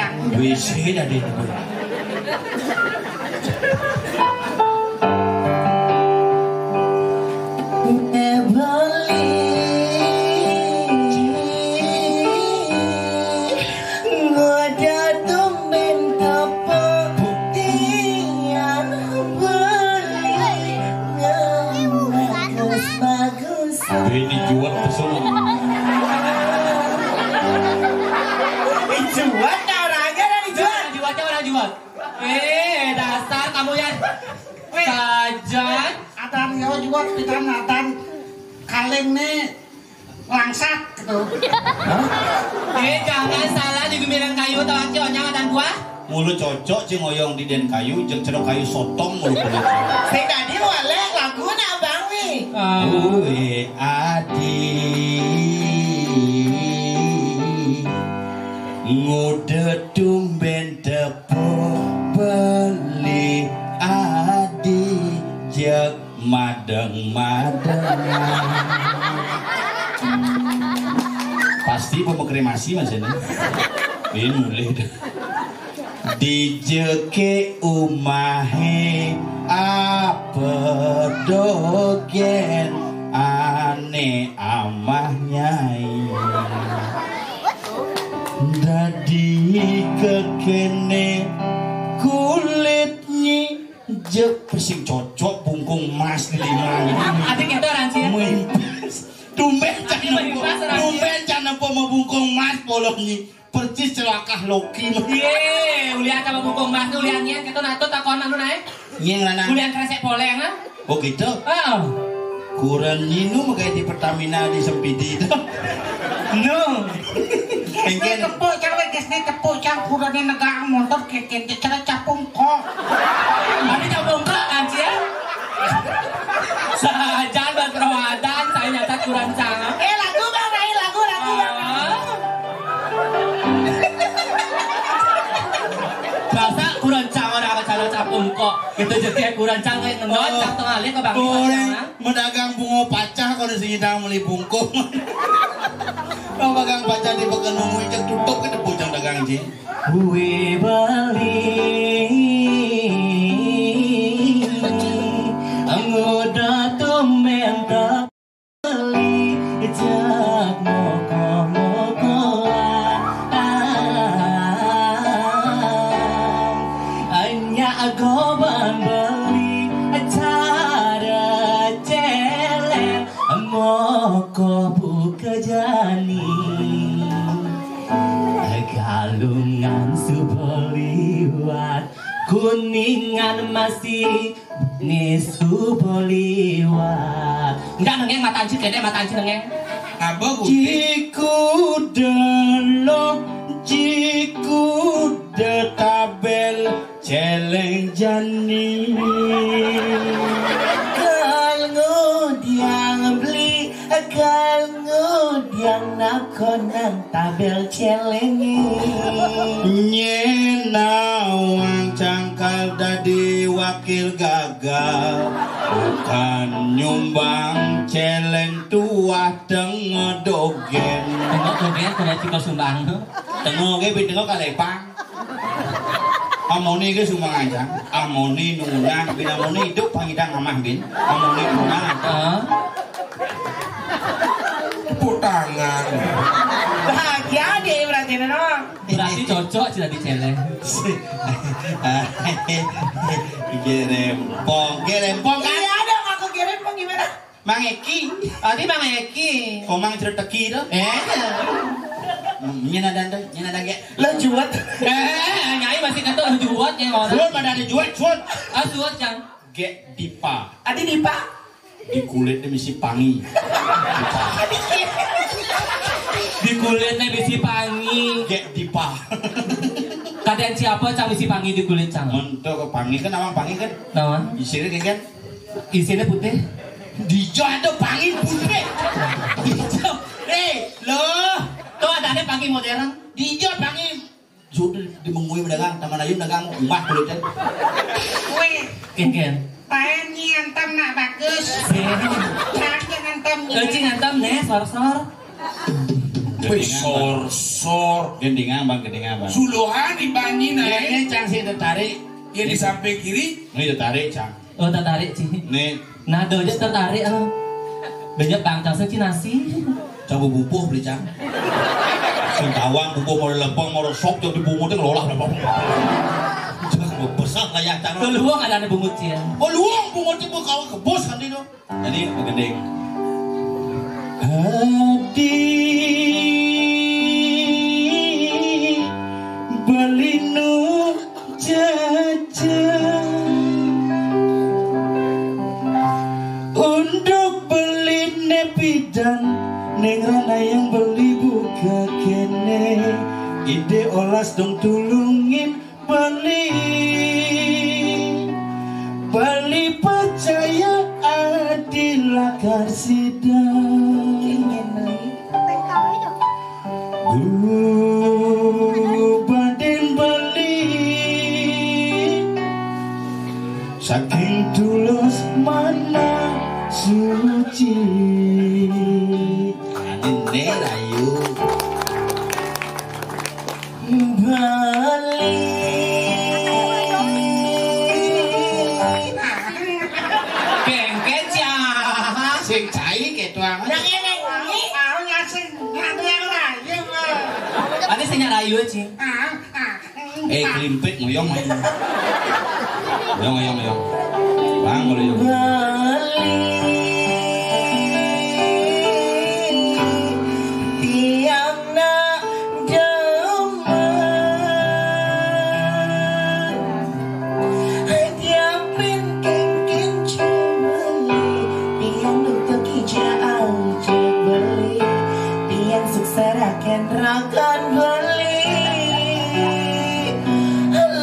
yang. WC tadi. Ini jual pesona. Dijual orangnya dan dijual. Orang jual. Dasar kamu ya. Kajan. Atan yo juga kita natan kaleng nih langsat gitu. Jangan salah di gemilang kayu atau akionya dan gua. Mulu cocok cing oyong di den kayu, jeung cerok kayu sotong mulu kulit. Si tadi wale laguna abang wi. Uwe adi ngode tumben tepung beli adi jek madeng-madeng. Pasti pemkremasi mas ini. Ini mulai dijeke umahe apa dogen ane amah nyai dadi kekene kulitnya jek pesing cocok bungkung mas di lima Adik itu orang sih. tumben can apa mau bungkung mas polongnya percis celakah Loki. Ulian sama bungkung mas uliannya kita nato takon anu naik. Yang lanang. Ulian kresek poleng ah. Oh gitu. Kurang minum kayak di Pertamina di Sempidi itu. No. Ini tepuk cewek kesini tepuk cang kurangnya negang motor keken cara capung kok. Ini capung kok anci ya. Sajan berperawadan saya nyata kurang sangat. Lagu bang, lagu bang. Rasa kurang cangon apa cara capung kok. Kita jadi kurang cangon ngendon cang tengah lihat ke bang. Medagang bunga pacah kalau disini dah meli bungkung. Kalau dagang pacah di pekenung ijek tutup ke depo jang dagang ji. Kue bali angoda tumben tak beli jak moko hanya agoban beli cara celeng moko buka jani galungan suboliwat kuningan masih suboliwat enggak nengeng mata anjir kede mata anjir nengeng Apa jiku delok jiku detabel celeng jani Diang beli diang nakonan tabel celengi nyenawang cangkal dadi wakil gagal bukan nyumbang celeng tua tengah dogen kena cikal sumbang tengah ke tengah kalepang amoni ke sumbang aja amoni nunang bin amoni hidup pangidang amah bin amoni nunang putangan bahagia deh berarti no berarti cocok sudah di celeng gerempong kan ada aku kirim pong gimana Mang Eki tadi Bang Eki komang ceriteki itu nyena dan ge lo juat nyai masih kata juat ya orang suat pada ada juat suat kan ge dipa adi dipa di kulitnya misi pangi di kulitnya bisi pangi ge dipa kadang siapa cang bisi pangi di kulit cang untuk pangi kan awang pangi kan nama isinya kan isinya putih dijo ada pangi putih dijo loh tuh ada pangi modern dijo pangi sudah dimengui pedagang taman ayun dagang emak kulitnya weh ken paen nyantem nak bagus jangan ngantem kecing ngantem nih sor Sor. Gendingan bang, gendingan bang. Suluhan di banyi naik. Ini cang sih tertarik. Ya di samping kiri. Ini tertarik cang. Oh tertarik sih. Nih, Nah doja tertarik banyak bang cang sih nasi. cang bubuh beli cang. Sintawang bubuh mau lempeng mau sok jadi bungut itu ngelola berapa? Jangan besar lah ya cang. Keluang ada bungut ya. Oh luang bungut itu kau kebos kan itu. Jadi gending. Hati belinu jajan untuk beli nepidan neng rana yang beli buka kene ide olas dong tulungin beli percaya adilah karsidang baden beli saking tulus mana suci adine rayu bali Kengket ya. sing cai ketuang Yang ini mau ngasih yang lain. Ada sing rayu aja. Klimpit ngoyong main ngoyong bang ngoyong tiang nak demen tiang pin kengkin cebeli tiang nutup hijau cebeli tiang suksarakan rakan beli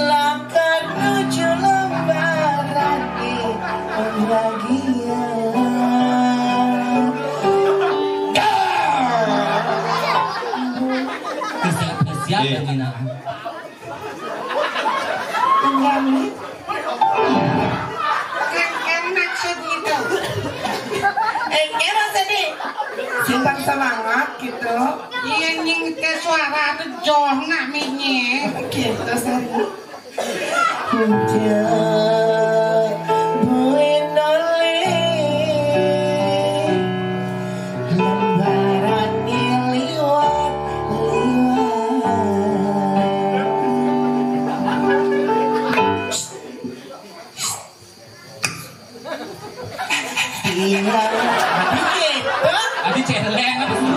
lakan nuju lembaran di pembagian Siap ya Nina. Kan maksud itu. Kira sedih simpang semangat gitu. Iya nying ke suara tuh joh namanya. Gitu sari. Adi celeng apa sih?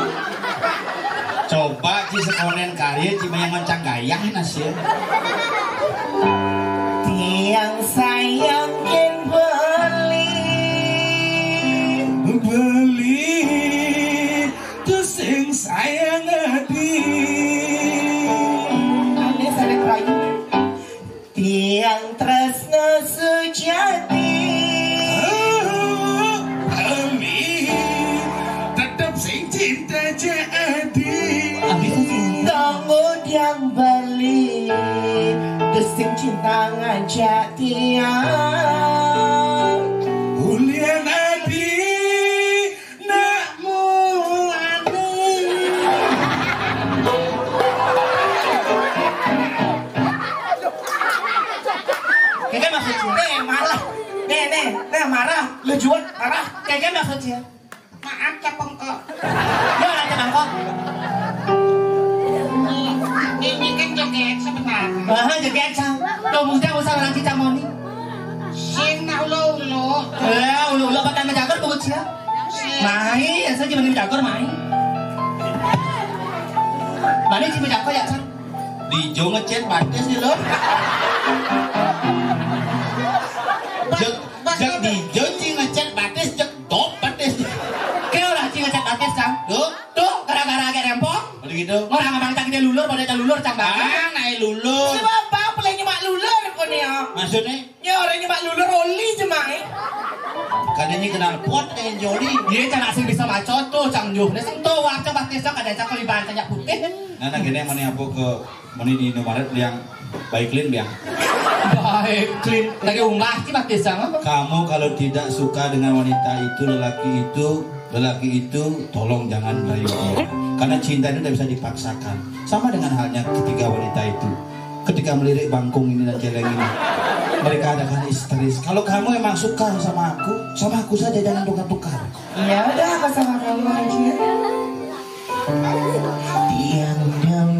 coba ci sekonen karya ci yang ngoncang gayah nasi Tiang sayang yen Beli terus sing sayang adi. Ane sadek rayu. Tiang tresno sujati. Beli tetap sing cinta jadi. Tunggu tiang beli. Desing cinta ngajak tiang. Ulian adi nakmu adi. Kayaknya maksudnya marah. Marah. Lu jual marah. Kayaknya maksudnya. Maaf capong kok. Ya orang Cemangkok. Ini kan joget sebenarnya. Wah, joget sang. Tuh muda usah orang Cicamoni. Sing nak ulo-ulo. Ulu apa tanda jagur buat siya? Mai, saya cuma jagur mai. Mana cuma jagur ya sang? di jo ngecet batis nih lo jek di jo ci ngecet batis jek top batis Kau lah cing ngecat batis sang. Tuh, gara-gara agak rempong. udah gitu Orang abang tak dia lulur pada lulur cang bang. naik lulur Sebab bang pelai nyemak lulur kau ni ya. maksudnya Ya orang nyemak lulur oli cemai. kadangnya kenal pot kayak joli Dia cang asing bisa macot tuh cang juh. Dia sing tuh waktu batis cang kadang cang keliban cang putih. nah gini mana aku ke mana di Indomaret yang baik clean biang Baik, clean. Lagi umbah sih batis cang. kamu kalau tidak suka dengan wanita itu lelaki itu lelaki itu tolong jangan rayu dia. Karena cinta itu tidak bisa dipaksakan. Sama dengan halnya ketiga wanita itu. Ketika melirik bangkung ini dan celeng ini, mereka adakan histeris. Kalau kamu emang suka sama aku saja, jangan tukar-tukar. Ya udah, aku sama kamu aja. Diam-diam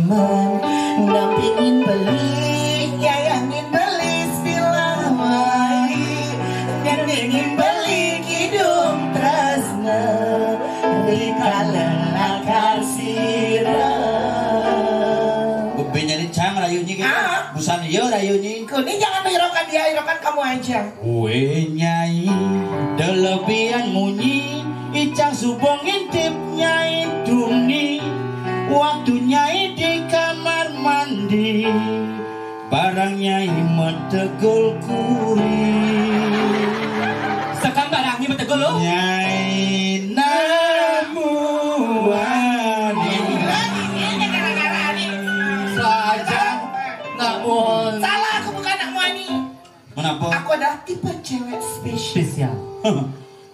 nampingin beli, yayangin beli silawai, dan ingin beli kidung tresna, rika lelakar sirah. Bebenya ini cang rayunya gitu. Busan iya rayunya. Kuning jangan mengirokan dia, irokan kamu aja. Kue nyai delebihan munyi, icang subong intip nyai duni. Waktu nyai di kamar mandi, barang nyai metegul kuri. Sekang barangnya betegul lo. Nyai namu wani Saja namun Salah, aku bukan anak Muani. Kenapa? Aku adalah tipe cewek spesial. spesial.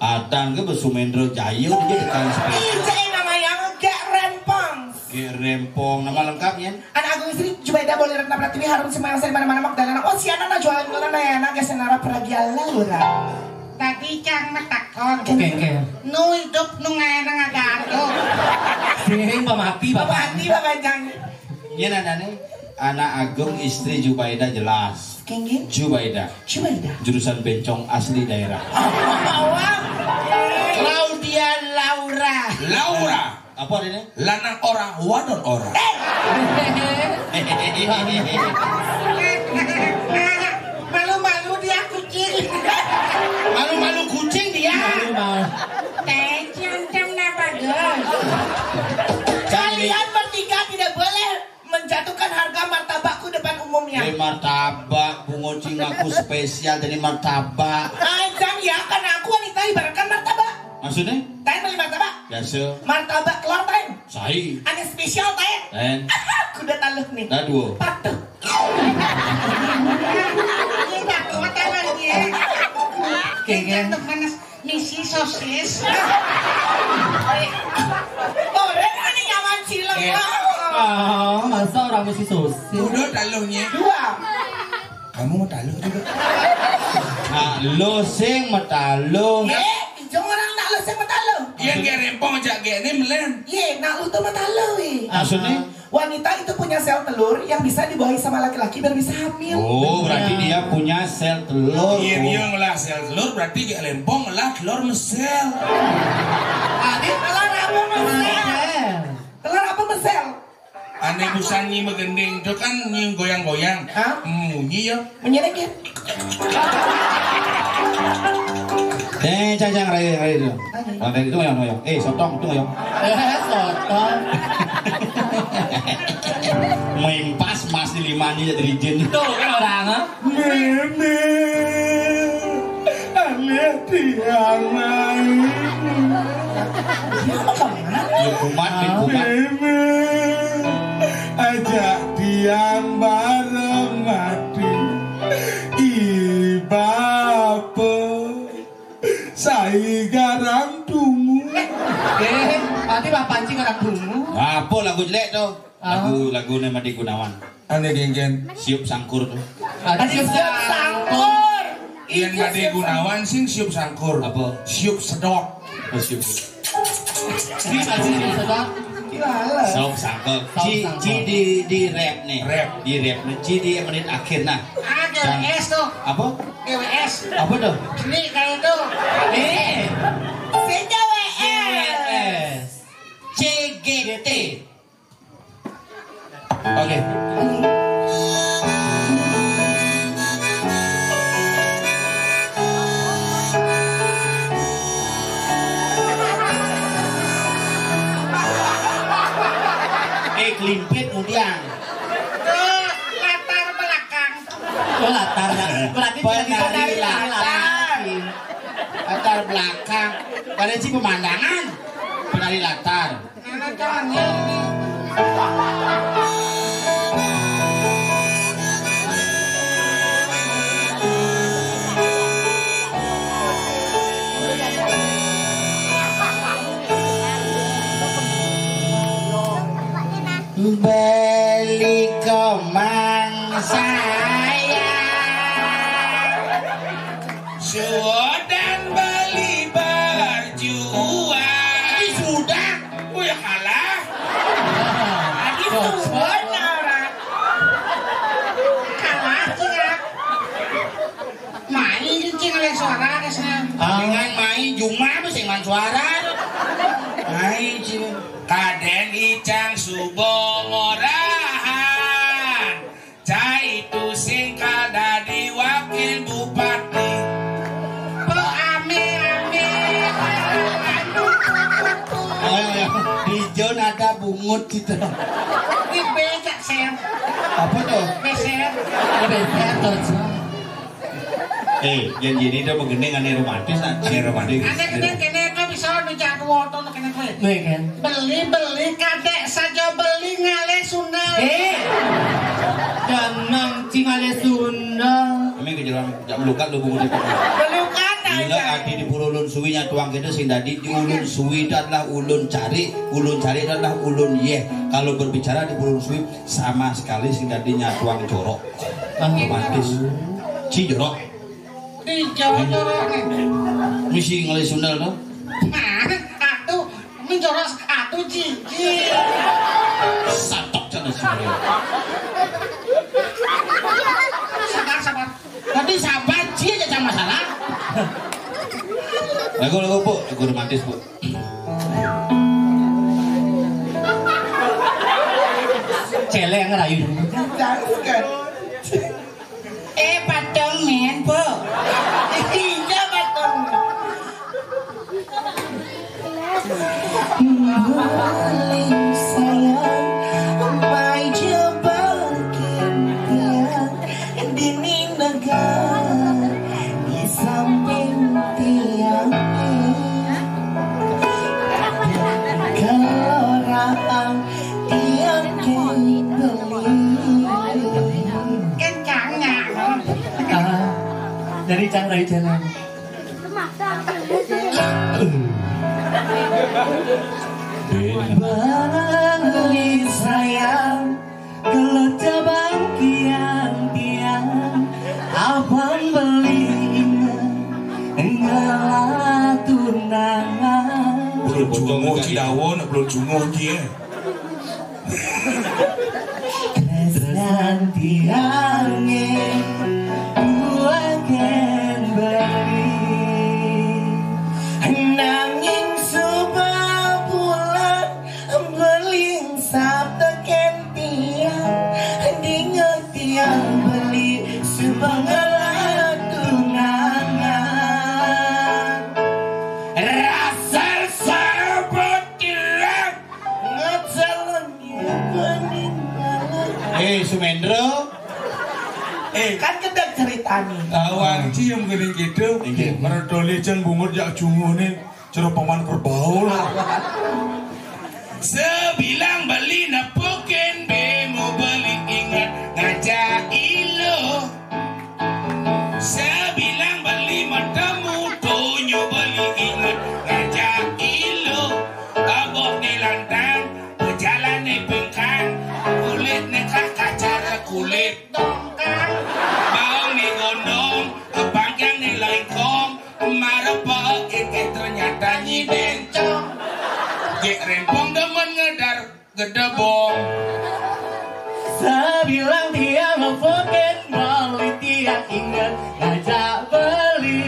Adang ke Besumendro Jayo dia dekat spesial. Ini namanya gak rempong. Rempong nama lengkapnya. Anak Agung istri Jubaida boleh rendah pratiwi harum semayang di mana-mana Magdalena. Oh si anak jualan jualan Nayana Gesenara Pragia Laura. Tadi cang metakon. Oke. Nu hidup nu ngayana ngagato. Sing pemati Bapak bapak. hati bapak jangan. Ini nana anak Agung istri Jubaida jelas. Kenggin Jubaida Jubaida. jurusan bencong asli daerah. Awang. Claudia Laura. Laura, Apa ini? lanang orang, wadon orang. Malu-malu dia kucing. Malu-malu kucing dia. Teh cancam na bagus. Kalian bertiga tidak boleh menjatuhkan harga martabakku depan umumnya. Ini martabak, bungo cing aku spesial dari martabak. Ajang ya, karena aku wanita ibaratkan martabak. Maksudnya? Tahan beli martabak. Biasa. Martabak telur tahan. Sai. Ada spesial tahan. Dan Aku udah taluh nih. dah dua. Patuh. Ini tak kuat lagi. Kita teman misi sosis. Orang aneh nyaman silang. Ah, masa orang mesti sosis. Udah taluhnya. Dua. Kamu mau taluh juga? Nah, lo sing metaluh. Jangan orang nak lu sama taluh. Yang kayak rempong aja kayak ini melen. Nak lu tuh mataluh. Maksudnya? Wanita itu punya sel telur yang bisa dibuahi sama laki-laki biar bisa hamil. Oh, berarti dia punya sel telur. Iya dia ngelah sel telur berarti kayak lempong ngelah telur mesel. Adik telur apa mesel? Telur apa mesel? Aneh busan nyi megending itu kan nyi goyang-goyang. Hah? Munyi ya. Menyedekit. Cang rayu itu. Rayu itu ngoyong. Sotong itu ngoyong. Sotong. Main pas mas di limanya jadi jin. Tuh kan orang ah. Meme, aneh tiang lain. Dia apa kemana? Ya kumat. Meme, ajak tiang bareng mati. Ibape, saya garang tungu. Pati bapak pancing orang bungu. Apa lagu jelek tuh? Lagu Made Gunawan. Aneh geng-geng. Siup sangkur tuh. Pati Siap sangkur. Yang Made Gunawan sing siup sangkur. Apa? Siup sedok. Siup. Ini pasti sedang. Gila. Siup sangkur. Ci di rap nih. Di rap nih. Ci di menit akhir nah. GWS tuh. Apa? GWS. Apa tuh? Ini kayak itu. CJWS. CGT. Oke. Klimpit kemudian. Latar belakang. Latar. Berarti Penari latar. Latar belakang. Pada si pemandangan. Penari latar. Karena cowoknya ini. Sudan beli berjuang. Ini sudah. Oh ya kalah. Itu benar. Kalah cing. Main cing oleh suara kesana. Dengan main Juma sing man suara. Main cing. Kaden icang subongorahan. Cai itu sing kada di wakil bupati. Di John ada bungut gitu. Ini becak ser. Apa tuh? Beser. Yang jadi itu begini aneh romantis, aneh romantis. Ada kene kan bisa bijak woto kene kowe. Nih kan. Beli kadek saja beli ngale Sunda. Damang cingale Sunda. Kami kejalan jam lukat lu bungut itu. Belukan Bila aja. adi di pulau ulun suwi nya tuang kita sing dadi di ulun suwi itu adalah ulun cari adalah ulun ye. Kalau berbicara di pulau suwi sama sekali sing dadi nya tuang jorok. Romantis. Ci jorok. Di Jawa-Jawa nih. Misi ngalih Sunda no. Atuh menjorok atuh jiji. Satok cana sih. Sabar. Tapi sabar sih aja masalah. Lagu bu, lagu romantis bu. Celeng ngerayu. Patong men po. Iya patong. Maling sayang, mai jebak impian dinding negar di samping tiang. Keloraan tiang beli. Kencangnya. Dari cangrai jalan. Beli sayang, kalau cabang tiang-tiang, abang beli ngalah tunangan. Belum jungo Cidawo, belum jungo dia. Kesan tiangnya, buahkan beli. Nanging subah bulan, beling sabda kentiang, dingat tiang beli subangala tunangan. Rasa sahabat hilang. Ngejalannya peninggalan. Sumendro. Kan kedek ceritanya. Awang cium gini gitu. Meredoli jeng bungut jak jungu nih. Cerah paman kerbau lah. Sebilang beli napukin bemo beli ingat ngajak ilo. Sebilang beli matamu tonyo beli ingat ngajak ilo. Abok di lantang, berjalan di pengkang, kulit nekah kacara kulit dongkang. Bau ni gondong, kebangkang ni lengkong, marapa ike ternyata nyi bencong. Jek rempong demen ngedar gedebong. Sebilang dia ngefokin beli tiang ingat ngajak beli.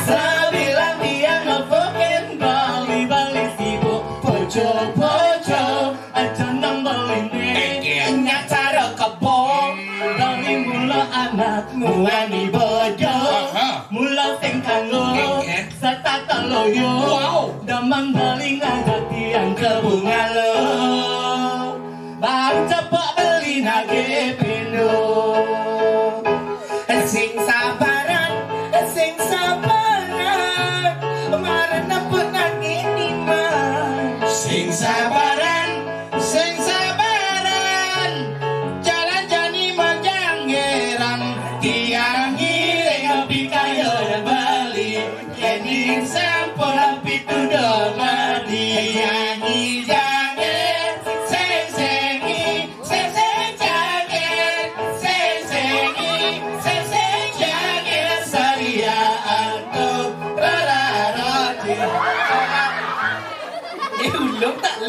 Sebilang dia ngefokin beli sibuk pojo-pojo aja nang beli nih nyacara kebon. Beli mula anak nuani bojo, mula sing kanggo serta teloyo. Damang beli ngajak tiang ke bunga lo. Bang cepok beli nage pindo. Sing sabaran, kemarin neput nage di man. Sing sabaran, jalan jani majanggeran, tiang giling api kayo dan bali, kini sampun api tudo madi. Nyanyi jange, seng-sengi, seng-seng jange,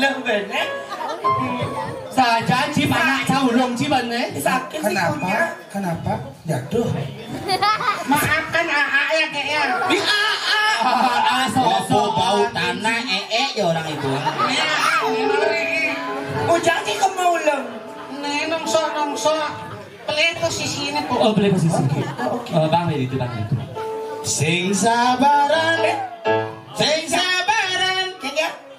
Udah bener. Saja cip anak caulung cibannya. Sakit sih punya. Kenapa? Jatuh. Maafkan AA ya kek ya. Di AA. Bau bau tanah ya orang itu. Ujang sih kemauleng. Nih nongso. Pelih posisi ini po. Oh, boleh posisi. Bang itu. Sing sabaran, Kayaknya.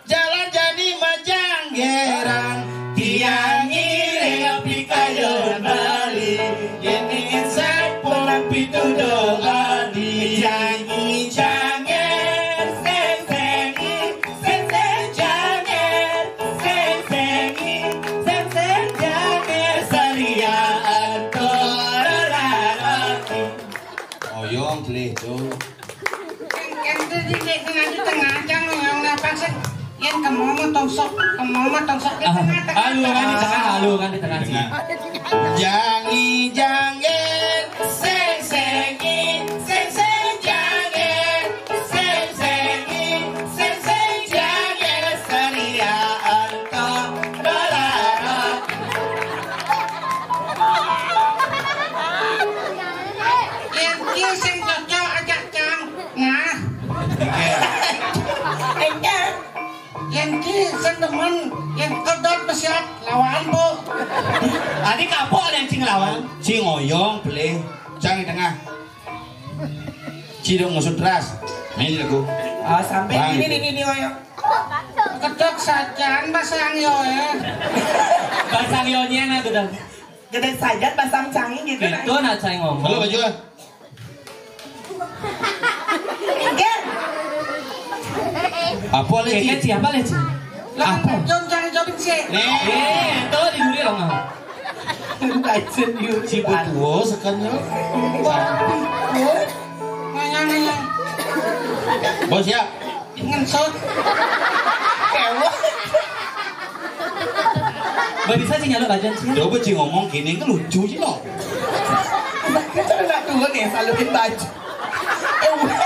jalan jadi majanggeran, tiang ngiring pikayon bali, ini sapon pitudo bali, jangi janger, seng janger, sariaan torarati. Oyong boleh tuh. Yang tadi di tengah jangan yang napas. Yang kamu mau tongsok di tengah. Halu kan di tengah sih. Jangi janger, seng janger, seng janger, sariaan torarati. Yang kisah cocok ajak cang. Nah. Yang kisah temen yang kedot besiat lawan bu. Adik kapok yang cing lawan. Cing oyong boleh, cang di tengah. Cidong ngusut ras, main lagu. Sampai ini oyong. Kedot sajan basang yo ya. Basang yonya na gedang. Gede saja basam canggih gitu. Itu nak saya ngomong. Halo baju lah. Enggak. Apa lagi? Kayaknya siapa lagi? Lah jom jangan jobin sih. Itu di duri dong. Kajen yuk. Cibutuo sekarang. Nganyang. Bos ya. Ngensut. Gak bisa sih nyaluk aja sih. Coba Ci ngomong gini kan lucu sih no. Kita udah turun ya, salurin baju.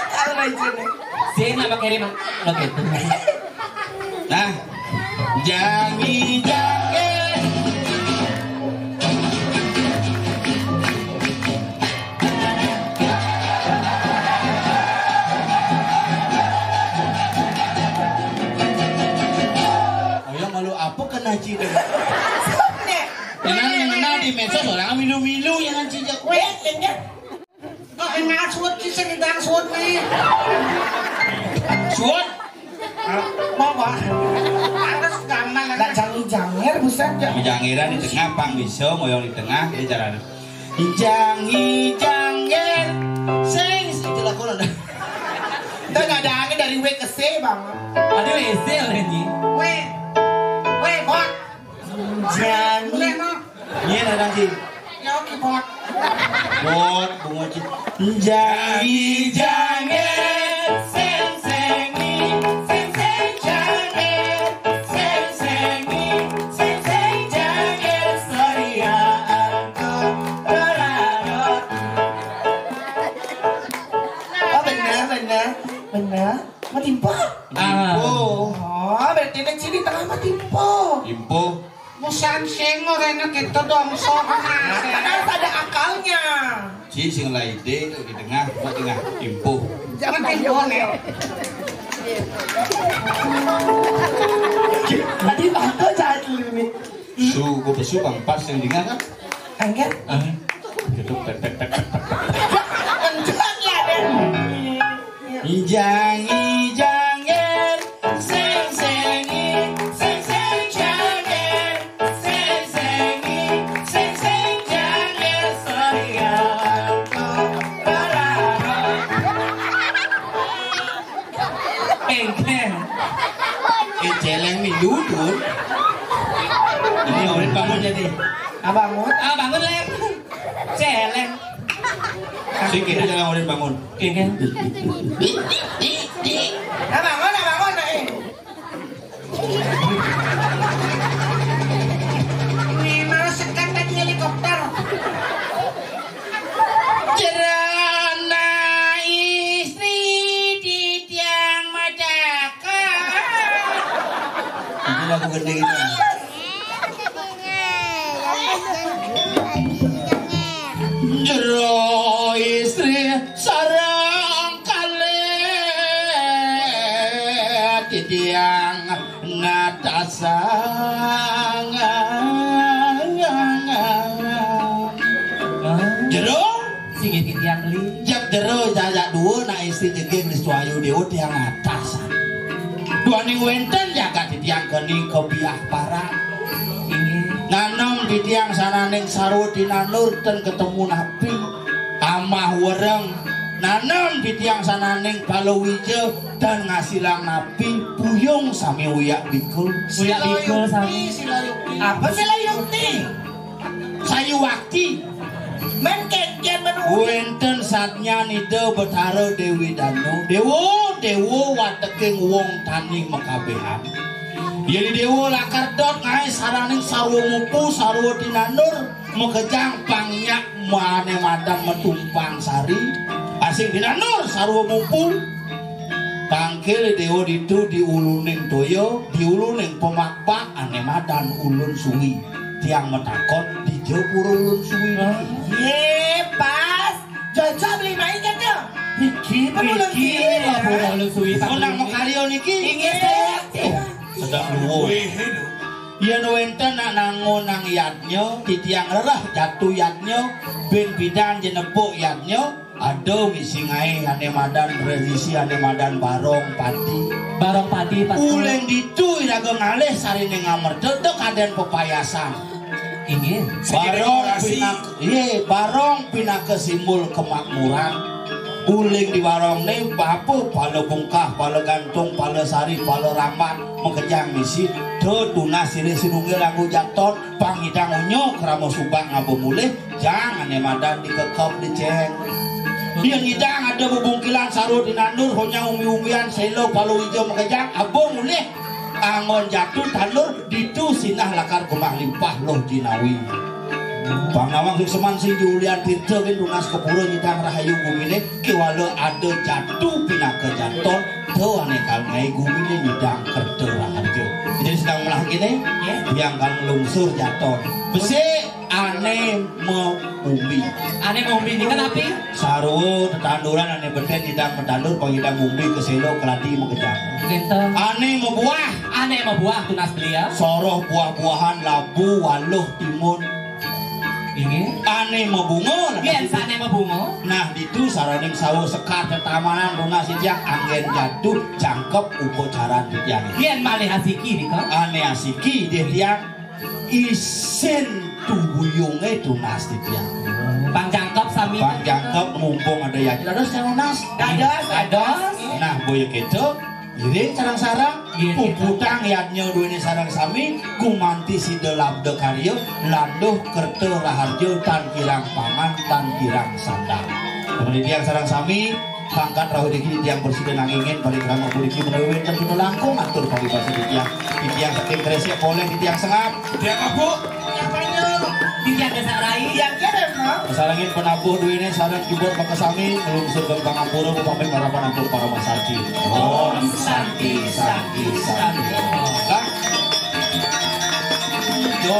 Kalau rajin nih. Sih nama kirim loket. Nah, jangi janger. Oyong malu apa kena Ci deh? Kenal di medsos orang milu-milu yang ngaji jak. Kok enak suut kisah di dalam suut nih. Suot. Bawa. Harus gampang Nggak lah. jangi-janger, buset ya. Jangiran di tengah pang bisa moyong di tengah ini cara. Jangi janger sing itu lagu lo. Kita nggak ada angin dari W ke C bang. Ada WC oleh ini. Weh, bot. Jangi. Boleh no. Iya nadang sih. Ya oke bot. Bot bunga Ci. Jangi janger sing janger sariaan torarati. Oh benar. Matimpo. Oh, Oh berarti di sini tengah matimpo. impo. Musan sengor enak gitu dong sokan Karena harus ada akalnya. Ci sing laide di tengah, buat tengah impo. Jangan timbun ya. Tadi bangko jahat ini. Su go besu bang pas yang dengar kan? Angkat. Gitu pepet. Kencang ya deh. Jangi janger sing janger sariaan torarati. Engken. Celeng nih duduk. Ini orang bangun jadi. Abangut. Bangun lem. Celeng. Si kira jangan orang bangun. Engken. Abangun. Ini malah sekat tadi helikopter. Cerana istri di tiang madaka. Ini lagu gede gitu. Jero istri sarang kali titiang natasang jero Sige titiang li. jak jero jajak dua na istri jege geus tuayu dewa tiang atasan dua ning wenten jaga titiang geni kebiah parang nanom di tiang sananing sarwa dinanur ten ketemu napi amah wereng nanom di tiang sananing palawija dan ngasilang napi puyung sami uyak bikul Uyak bikul sami. Apa sih layukti? sayu wakti Men kenjen menunggu. wenten satnya nida betara Dewi Danu dewo wateking wong tani mekabehan jadi dewa lakar dot ngai saraning sarwa mupu sarwa dinanur mekejang pangyak mane madang metumpang sari asing dinanur sarwa mupu tangkil dewa ditu diuluning toyo diuluning pemakpak ane madan ulun suwi tiang metakot di jepur ulun suwi Ye pas. Jajah beli naik kan ya? Iki penulang Iki sih. lapor lu suwi menang mekario niki Ingin saya. sedang luwuh yen wenten nak nangon nang yadnya titiang lerah jatuh yadnya ben bidan jenepuk yadnya aduh misingai ane madan presisi ane madan barong pati barong padi pas uleng ditu iraga ngalih sarine ngamerdet tek kaden pepayasan ingin barong pinake simbol kemakmuran uling di warong nih bapu pala bungkah pala gantung pala sari pala ramat mengejang misi do tunas sini sinunggil lagu jaton pangidang unyo kramo subang ngabu mulih jangan madan dikekop diceng dia ngidang ada bubungkilan saru dinandur honya umi-umian selo palu hijau mengejang abu mulih angon jatuh tandur ditu sinah lakar gemah limpah loh dinawi Bang Nawang Seman sing Julian Tirta kan lunas kepuro nyidang rahayu gumine kiwala ada jatuh pinaka jaton teu ane kalngai gumine nyidang kerta raharjo jadi sedang melah gini yang kan lungsur jaton besi ane meumbi ini kan api sarwo tetanduran ane benten nyidang metandur pangidang umbi keselo keladi mengejang gitu ane mebuah aneh mau buah tunas belia soroh buah-buahan labu waluh timun ingin aneh mau bunga biasa aneh mau bunga nah itu saraning sawo sekar tetamanan lunas sejak angin jatuh jangkep upacara dijang biar malih asiki nih kok aneh asiki dia tiang isen tubuyunge tunas dijang bang jangkep sami bang jangkep mumpung ada yakin ada lunas dados nah boyo gitu jadi sarang-sarang puputang yadnya duene sarang sami kumanti si delap de karyo landuh kerte raharjo tan kirang paman tan kirang sandang kemudian sarang sami pangkat rahu diki tiang presiden angingin balik rama puliki menawi dan kita langkung atur pagi basa di tiang saking kresek poleng di tiang sengap tiang abu tiang desa rai Yang kira no. Salangin penabuh duine sarang kibot pakasami belum surga pangampura upami marapan atur para masaki Om Santi Santi Santi Yo